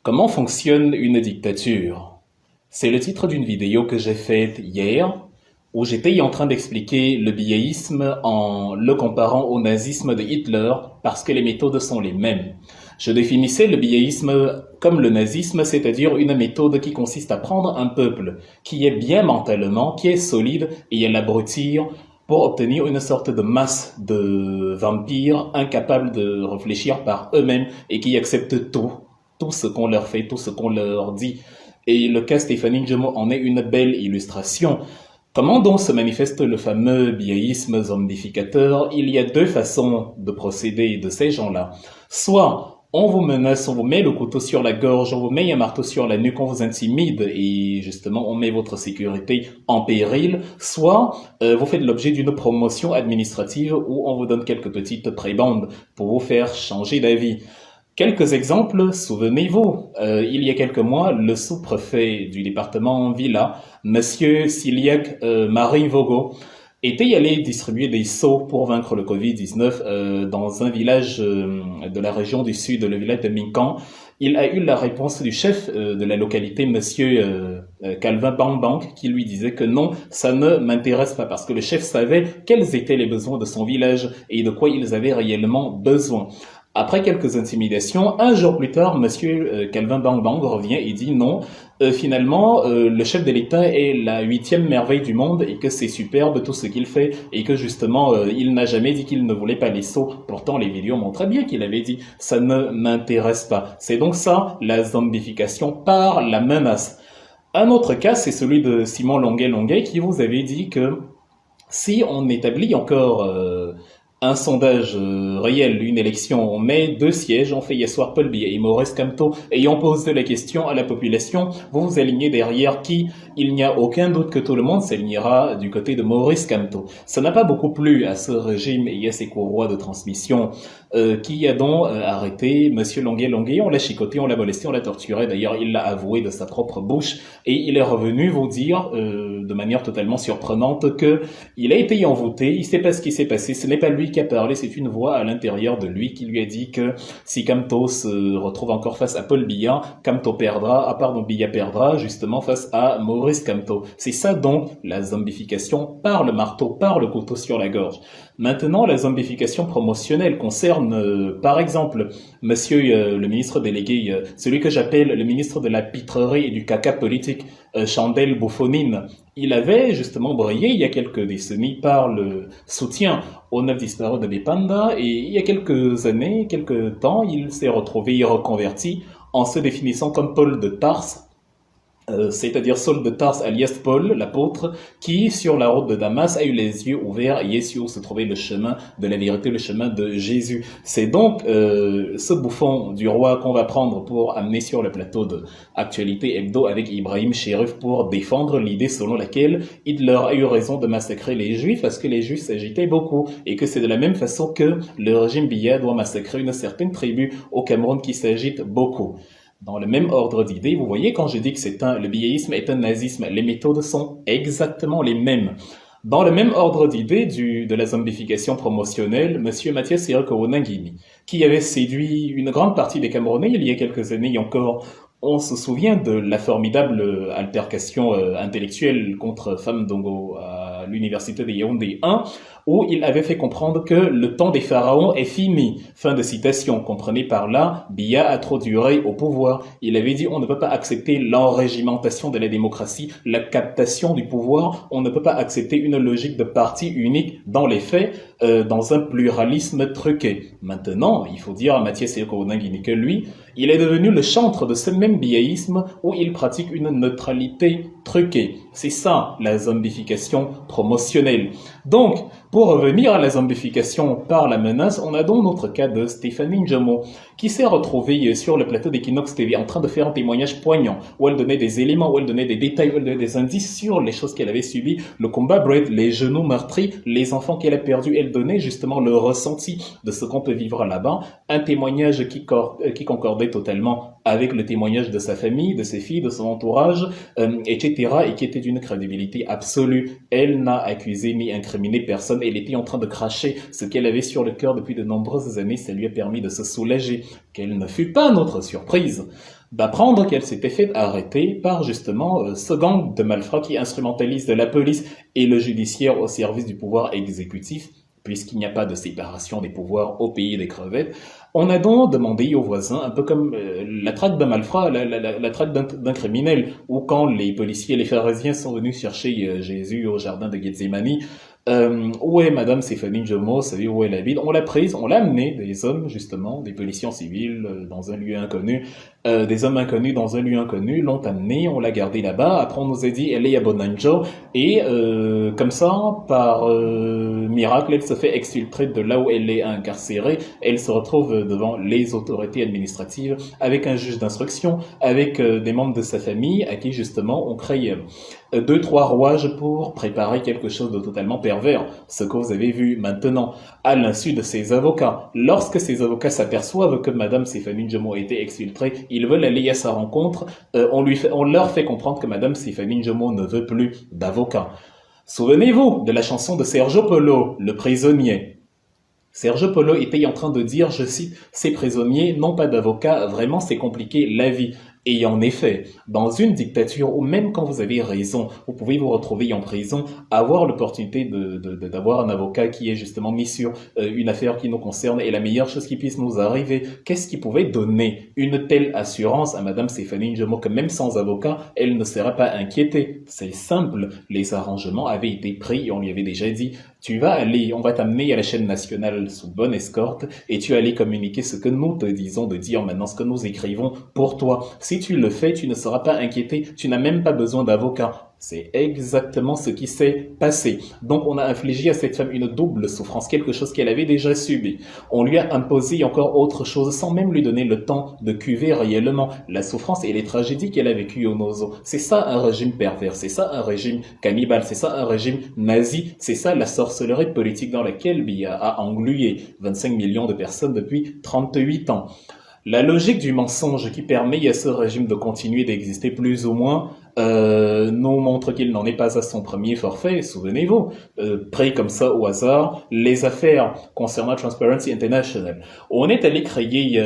Comment fonctionne une dictature? C'est le titre d'une vidéo que j'ai faite hier où j'étais en train d'expliquer le biéisme en le comparant au nazisme de Hitler parce que les méthodes sont les mêmes. Je définissais le biéisme comme le nazisme, c'est-à-dire une méthode qui consiste à prendre un peuple qui est bien mentalement, qui est solide et à l'abrutir pour obtenir une sorte de masse de vampires incapables de réfléchir par eux-mêmes et qui acceptent tout ce qu'on leur fait, tout ce qu'on leur dit. Et le cas Stéphanie Njomo en est une belle illustration. Comment donc se manifeste le fameux biéisme zombificateur? Il y a deux façons de procéder de ces gens-là. Soit on vous menace, on vous met le couteau sur la gorge, on vous met un marteau sur la nuque, on vous intimide et justement on met votre sécurité en péril. Soit vous faites l'objet d'une promotion administrative où on vous donne quelques petites prébendes pour vous faire changer d'avis. Quelques exemples, souvenez-vous, il y a quelques mois, le sous-préfet du département Villa, Monsieur Siliac Marie Vogo, était allé distribuer des seaux pour vaincre le Covid-19 dans un village de la région du sud, le village de Minkan. Il a eu la réponse du chef de la localité, Monsieur Calvin Bank, qui lui disait que non, ça ne m'intéresse pas, parce que le chef savait quels étaient les besoins de son village et de quoi ils avaient réellement besoin. Après quelques intimidations, un jour plus tard, Monsieur Calvin Bang revient et dit non, finalement, le chef de l'État est la 8e merveille du monde et que c'est superbe tout ce qu'il fait et que justement, il n'a jamais dit qu'il ne voulait pas les sceaux. Pourtant, les vidéos montraient bien qu'il avait dit « ça ne m'intéresse pas ». C'est donc ça, la zombification par la menace. Un autre cas, c'est celui de Simon Longuet qui vous avait dit que si on établit encore un sondage réel, une élection, on met 2 sièges, on fait asseoir Paul Biya et Maurice Kamto, et on pose la question à la population, vous vous alignez derrière qui? Il n'y a aucun doute que tout le monde s'alignera du côté de Maurice Kamto. Ça n'a pas beaucoup plu à ce régime et à ses courroies de transmission, qui a donc arrêté Monsieur Longuet, on l'a chicoté, on l'a molesté, on l'a torturé, d'ailleurs il l'a avoué de sa propre bouche, et il est revenu vous dire, de manière totalement surprenante, que il a été envoûté, il sait pas ce qui s'est passé, ce n'est pas lui qui a parlé, c'est une voix à l'intérieur de lui qui lui a dit que si Kamto se retrouve encore face à Paul Biya, Kamto perdra, Biya perdra justement face à Maurice Kamto. C'est ça donc la zombification par le marteau, par le couteau sur la gorge. Maintenant, la zombification promotionnelle concerne, par exemple, monsieur le ministre délégué, celui que j'appelle le ministre de la pitrerie et du caca politique, Chandel Bouffonine. Il avait justement brillé il y a quelques décennies par le soutien aux 9 disparus de Bipanda et il y a quelques années, quelques temps, il s'est retrouvé reconverti en se définissant comme Paul de Tarse, c'est-à-dire Saul de Tarse alias Paul, l'apôtre, qui sur la route de Damas a eu les yeux ouverts et est su où se trouvait le chemin de la vérité, le chemin de Jésus. C'est donc ce bouffon du roi qu'on va prendre pour amener sur le plateau de Actualité Hebdo avec Ibrahim Cherif pour défendre l'idée selon laquelle Hitler a eu raison de massacrer les Juifs parce que les Juifs s'agitaient beaucoup et que c'est de la même façon que le régime Biya doit massacrer une certaine tribu au Cameroun qui s'agite beaucoup. Dans le même ordre d'idées, vous voyez quand je dis que le biéisme est un nazisme, les méthodes sont exactement les mêmes. Dans le même ordre d'idées de la zombification promotionnelle, Monsieur Mathias Siroko-Nangini, qui avait séduit une grande partie des Camerounais il y a quelques années encore, on se souvient de la formidable altercation intellectuelle contre Femme Dongo à l'université de Yaoundé 1, où il avait fait comprendre que le temps des pharaons est fini. Fin de citation. Comprenez par là, Biya a trop duré au pouvoir. Il avait dit on ne peut pas accepter l'enrégimentation de la démocratie, la captation du pouvoir. On ne peut pas accepter une logique de parti unique dans les faits, dans un pluralisme truqué. Maintenant, il faut dire à Mathias Seko-Nangini que lui, il est devenu le chantre de ce même biéisme où il pratique une neutralité truquée. C'est ça, la zombification promotionnelle. Donc, pour revenir à la zombification par la menace, on a donc notre cas de Stéphanie Njomo, qui s'est retrouvée sur le plateau d'Equinox TV en train de faire un témoignage poignant, où elle donnait des éléments, où elle donnait des détails, où elle donnait des indices sur les choses qu'elle avait subies, le combat Braid, les genoux meurtris, les enfants qu'elle a perdus. Elle donnait justement le ressenti de ce qu'on peut vivre là-bas, un témoignage qui concordait totalement avec le témoignage de sa famille, de ses filles, de son entourage, etc., et qui était d'une crédibilité absolue. Elle n'a accusé ni incriminé personne, elle était en train de cracher ce qu'elle avait sur le cœur depuis de nombreuses années, ça lui a permis de se soulager. quelle ne fut pas notre surprise d'apprendre qu'elle s'était fait arrêter par justement ce gang de malfrats qui instrumentalise la police et le judiciaire au service du pouvoir exécutif, puisqu'il n'y a pas de séparation des pouvoirs au pays des crevettes. On a donc demandé aux voisins, un peu comme la traque d'un malfrat, la traque d'un criminel, ou quand les policiers et les pharisiens sont venus chercher Jésus au jardin de Gethsémani, où est Madame Stéphanie Njomo, savez où elle habite? On l'a prise, on l'a amenée, des hommes justement, des policiers en civil, dans un lieu inconnu, des hommes inconnus dans un lieu inconnu, l'ont amenée, on l'a gardée là-bas, après on nous a dit elle est à Bonanjo, et comme ça, par miracle, elle se fait exfiltrer de là où elle est incarcérée, elle se retrouve devant les autorités administratives, avec un juge d'instruction, avec des membres de sa famille, à qui justement on crée 2-3 rouages pour préparer quelque chose de totalement pervers, ce que vous avez vu maintenant, à l'insu de ses avocats. Lorsque ces avocats s'aperçoivent que Madame Stéphanie Njomo a été exfiltrée, ils veulent aller à sa rencontre, on leur fait comprendre que Madame Stéphanie Njomo ne veut plus d'avocat. Souvenez-vous de la chanson de Sergio Polo, Le prisonnier. Sergio Polo était en train de dire, je cite, « Ces prisonniers n'ont pas d'avocat, vraiment c'est compliqué la vie ». Et en effet, dans une dictature où même quand vous avez raison, vous pouvez vous retrouver en prison, avoir l'opportunité d'avoir un avocat qui est justement mis sur une affaire qui nous concerne est la meilleure chose qui puisse nous arriver. Qu'est-ce qui pouvait donner une telle assurance à Madame Stéphanie Njomo que même sans avocat, elle ne serait pas inquiétée? C'est simple, les arrangements avaient été pris et on lui avait déjà dit tu vas aller, on va t'amener à la chaîne nationale sous bonne escorte et tu vas aller communiquer ce que nous te disons de dire maintenant, ce que nous écrivons pour toi. Si tu le fais, tu ne seras pas inquiété, tu n'as même pas besoin d'avocat. C'est exactement ce qui s'est passé. Donc on a infligé à cette femme une double souffrance, quelque chose qu'elle avait déjà subi. On lui a imposé encore autre chose sans même lui donner le temps de cuver réellement la souffrance et les tragédies qu'elle a vécues au Nozo. C'est ça un régime pervers, c'est ça un régime cannibale, c'est ça un régime nazi, c'est ça la sorcellerie politique dans laquelle Biya a englué 25 millions de personnes depuis 38 ans. La logique du mensonge qui permet à ce régime de continuer d'exister plus ou moins nous montre qu'il n'en est pas à son premier forfait. Souvenez-vous, pris comme ça au hasard, les affaires concernant Transparency International. On est allé créer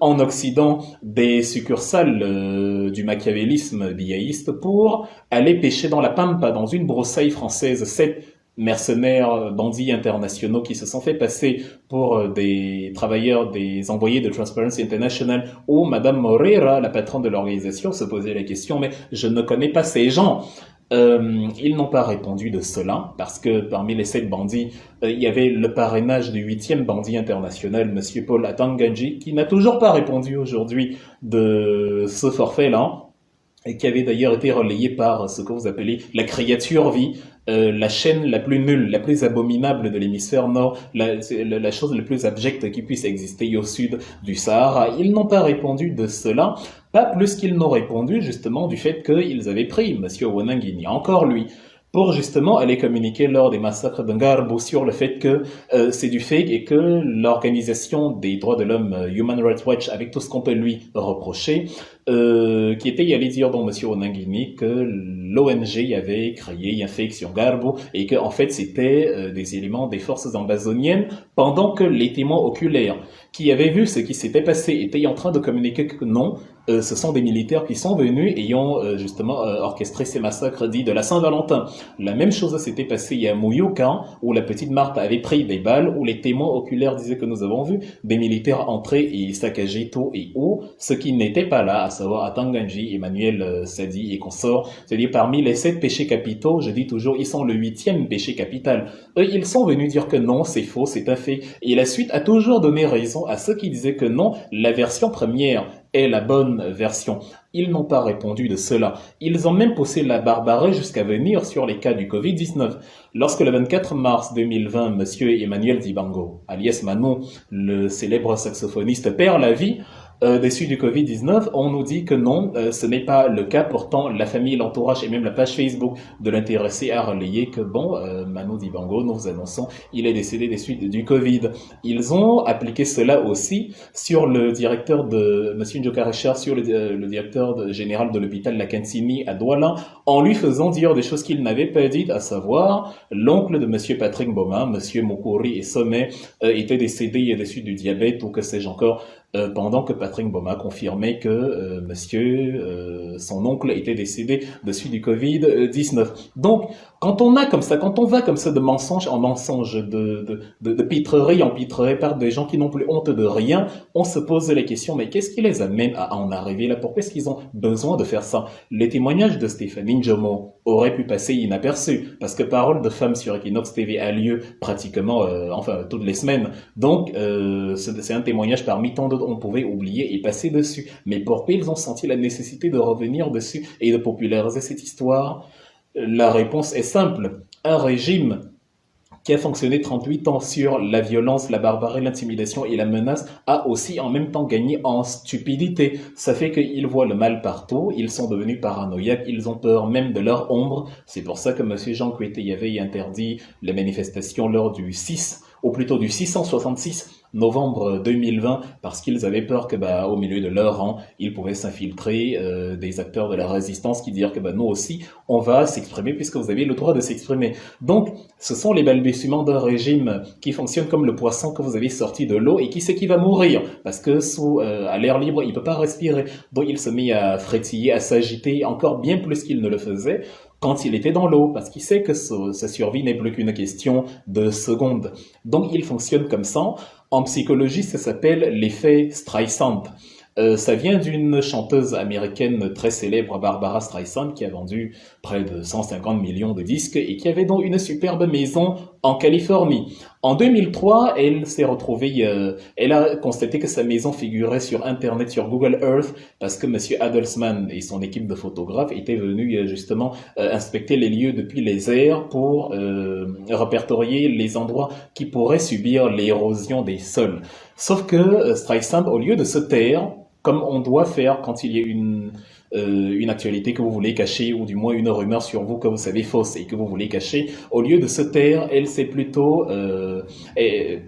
en Occident des succursales du machiavélisme biaïste pour aller pêcher dans la pampa, dans une broussaille française, cette mercenaires, bandits internationaux qui se sont fait passer pour des travailleurs, des envoyés de Transparency International, où Madame Moreira, la patronne de l'organisation, se posait la question, mais je ne connais pas ces gens. Ils n'ont pas répondu de cela, parce que parmi les 7 bandits, il y avait le parrainage du 8e bandit international, Monsieur Paul Atanganji, qui n'a toujours pas répondu aujourd'hui de ce forfait-là, et qui avait d'ailleurs été relayé par ce que vous appelez la créature vie, la chaîne la plus nulle, la plus abominable de l'hémisphère nord, la chose la plus abjecte qui puisse exister au sud du Sahara. Ils n'ont pas répondu de cela, pas plus qu'ils n'ont répondu justement du fait qu'ils avaient pris Monsieur Wanangini, encore lui, pour justement aller communiquer lors des massacres d'Ngarbo sur le fait que c'est du fake et que l'organisation des droits de l'homme Human Rights Watch, avec tout ce qu'on peut lui reprocher, qui était allé dire donc Monsieur Onangini que l'ONG avait créé un fake sur Garbo et que en fait c'était des éléments des forces ambazoniennes, pendant que les témoins oculaires qui avaient vu ce qui s'était passé étaient en train de communiquer que non, ce sont des militaires qui sont venus et ont justement orchestré ces massacres dits de la Saint-Valentin. La même chose s'était passée à Mouyouka, où la petite Marthe avait pris des balles, où les témoins oculaires disaient que nous avons vu des militaires entrer et saccager tout et où, ce qui n'était pas là, à savoir Atanganji, Emmanuel Sadi et consorts, c'est-à-dire parmi les 7 péchés capitaux, je dis toujours, ils sont le 8e péché capital. Eux, ils sont venus dire que non, c'est faux, c'est un fait. Et la suite a toujours donné raison à ceux qui disaient que non, la version première est la bonne version. Ils n'ont pas répondu de cela. Ils ont même poussé la barbarie jusqu'à venir sur les cas du Covid-19. Lorsque le 24 mars 2020, Monsieur Emmanuel Dibango, alias Manu, le célèbre saxophoniste, perd la vie, déçu du Covid-19, on nous dit que non, ce n'est pas le cas. Pourtant, la famille, l'entourage et même la page Facebook de l'intéressé a relayé que bon, Manu Dibango, nous vous annonçons, il est décédé des suites du Covid. Ils ont appliqué cela aussi sur le directeur de Monsieur Njoka Richard, sur le directeur général de l'hôpital Lakansini à Douala, en lui faisant dire des choses qu'il n'avait pas dites, à savoir l'oncle de Monsieur Patrick Boma, Monsieur Mokuri et Sommet, était décédé des suites du diabète ou que sais-je encore. pendant que Patrick Boma confirmait que son oncle était décédé de suite du Covid-19. Donc, quand on va comme ça de mensonge en mensonge, de pitrerie en pitrerie par des gens qui n'ont plus honte de rien, on se pose la question, mais qu'est-ce qui les amène à en arriver là? Pourquoi est-ce qu'ils ont besoin de faire ça? Les témoignages de Stéphanie Njomo auraient pu passer inaperçus, parce que Parole de femme sur Equinox TV a lieu pratiquement, toutes les semaines. Donc, c'est un témoignage parmi tant d'autres on pouvait oublier et passer dessus. Mais pourquoi ils ont senti la nécessité de revenir dessus et de populariser cette histoire? La réponse est simple. Un régime qui a fonctionné 38 ans sur la violence, la barbarie, l'intimidation et la menace, a aussi en même temps gagné en stupidité. Ça fait qu'ils voient le mal partout, ils sont devenus paranoïaques, ils ont peur même de leur ombre. C'est pour ça que M. Jean Kwete-Yavey interdit les manifestations lors du 6, ou plutôt du 666 novembre 2020, parce qu'ils avaient peur que, au milieu de leur rang, il pouvait s'infiltrer des acteurs de la résistance qui dirent que nous aussi, on va s'exprimer puisque vous avez le droit de s'exprimer. Donc, ce sont les balbutiements d'un régime qui fonctionne comme le poisson que vous avez sorti de l'eau et qui sait qu'il va mourir, parce que à l'air libre, il peut pas respirer. Donc, il se met à frétiller, à s'agiter encore bien plus qu'il ne le faisait quand il était dans l'eau, parce qu'il sait que sa survie n'est plus qu'une question de secondes. Donc, il fonctionne comme ça. En psychologie, ça s'appelle l'effet Streisand. Ça vient d'une chanteuse américaine très célèbre, Barbara Streisand, qui a vendu près de 150 millions de disques et qui avait donc une superbe maison en Californie. En 2003, elle s'est retrouvée, elle a constaté que sa maison figurait sur Internet, sur Google Earth, parce que Monsieur Adelsman et son équipe de photographes étaient venus justement inspecter les lieux depuis les airs pour répertorier les endroits qui pourraient subir l'érosion des sols. Sauf que Streisand, au lieu de se taire, comme on doit faire quand il y a une actualité que vous voulez cacher, ou du moins une rumeur sur vous que vous savez fausse et que vous voulez cacher, au lieu de se taire, elle s'est plutôt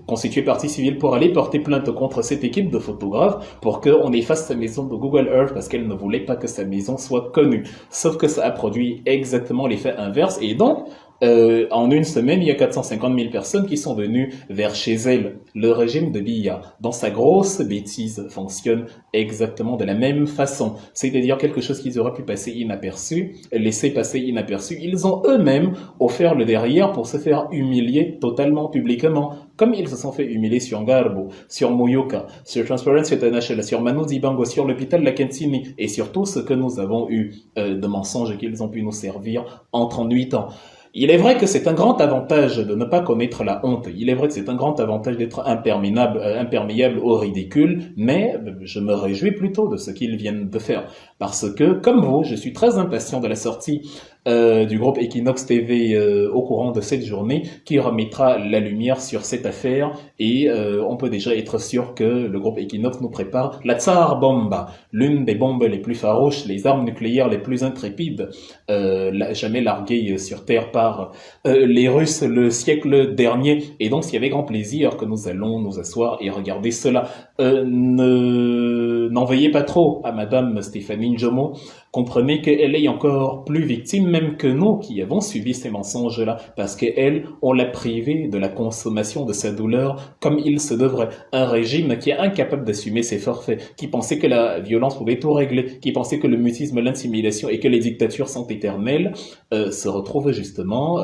constituée partie civile pour aller porter plainte contre cette équipe de photographes pour qu'on efface sa maison de Google Earth parce qu'elle ne voulait pas que sa maison soit connue. Sauf que ça a produit exactement l'effet inverse et donc, en une semaine, il y a 450 000 personnes qui sont venues vers chez elle. Le régime de Biya, dans sa grosse bêtise, fonctionne exactement de la même façon. C'est-à-dire quelque chose qu'ils auraient pu passer inaperçu, laisser passer inaperçu. Ils ont eux-mêmes offert le derrière pour se faire humilier totalement publiquement, comme ils se sont fait humilier sur Garbo, sur Moyoka, sur Transparency International, sur Manu Dibango, sur l'hôpital Lakentini, et sur tout ce que nous avons eu de mensonges qu'ils ont pu nous servir en 38 ans. Il est vrai que c'est un grand avantage de ne pas connaître la honte. Il est vrai que c'est un grand avantage d'être imperméable au ridicule, mais je me réjouis plutôt de ce qu'ils viennent de faire. Parce que, comme vous, je suis très impatient de la sortie du groupe Equinox TV au courant de cette journée qui remettra la lumière sur cette affaire et on peut déjà être sûr que le groupe Equinox nous prépare la Tsar Bomba, l'une des bombes les plus farouches, les armes nucléaires les plus intrépides jamais larguées sur Terre par les Russes le siècle dernier. Et donc c'est avec grand plaisir que nous allons nous asseoir et regarder cela. N'en veuillez pas trop à Madame Stéphanie Njomo. Comprenez qu'elle est encore plus victime même que nous qui avons subi ces mensonges-là, parce qu'elle, on l'a privée de la consommation de sa douleur comme il se devrait. Un régime qui est incapable d'assumer ses forfaits, qui pensait que la violence pouvait tout régler, qui pensait que le mutisme, l'intimidation et que les dictatures sont éternelles, se retrouve justement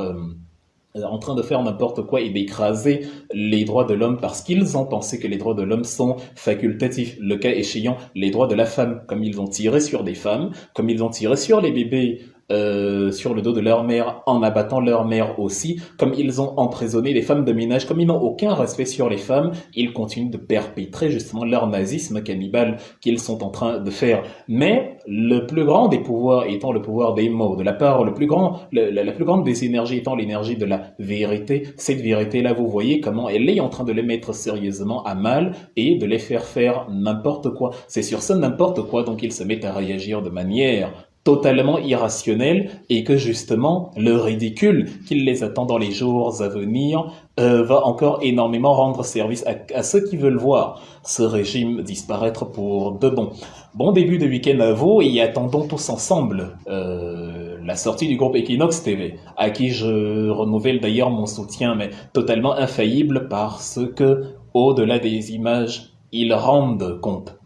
en train de faire n'importe quoi et d'écraser les droits de l'homme parce qu'ils ont pensé que les droits de l'homme sont facultatifs. Le cas échéant, les droits de la femme, comme ils ont tiré sur des femmes, comme ils ont tiré sur les bébés, sur le dos de leur mère en abattant leur mère aussi, comme ils ont emprisonné les femmes de ménage, comme ils n'ont aucun respect sur les femmes, ils continuent de perpétrer justement leur nazisme cannibale qu'ils sont en train de faire. Mais le plus grand des pouvoirs étant le pouvoir des mots, de la parole, la plus grande des énergies étant l'énergie de la vérité, cette vérité-là, vous voyez comment elle est en train de les mettre sérieusement à mal et de les faire n'importe quoi. C'est sur ce n'importe quoi donc ils se mettent à réagir de manière totalement irrationnel et que justement le ridicule qui les attend dans les jours à venir va encore énormément rendre service à ceux qui veulent voir ce régime disparaître pour de bon. Bon début de week-end à vous et attendons tous ensemble la sortie du groupe Equinox TV, à qui je renouvelle d'ailleurs mon soutien mais totalement infaillible parce que au-delà des images, Ils rendent compte.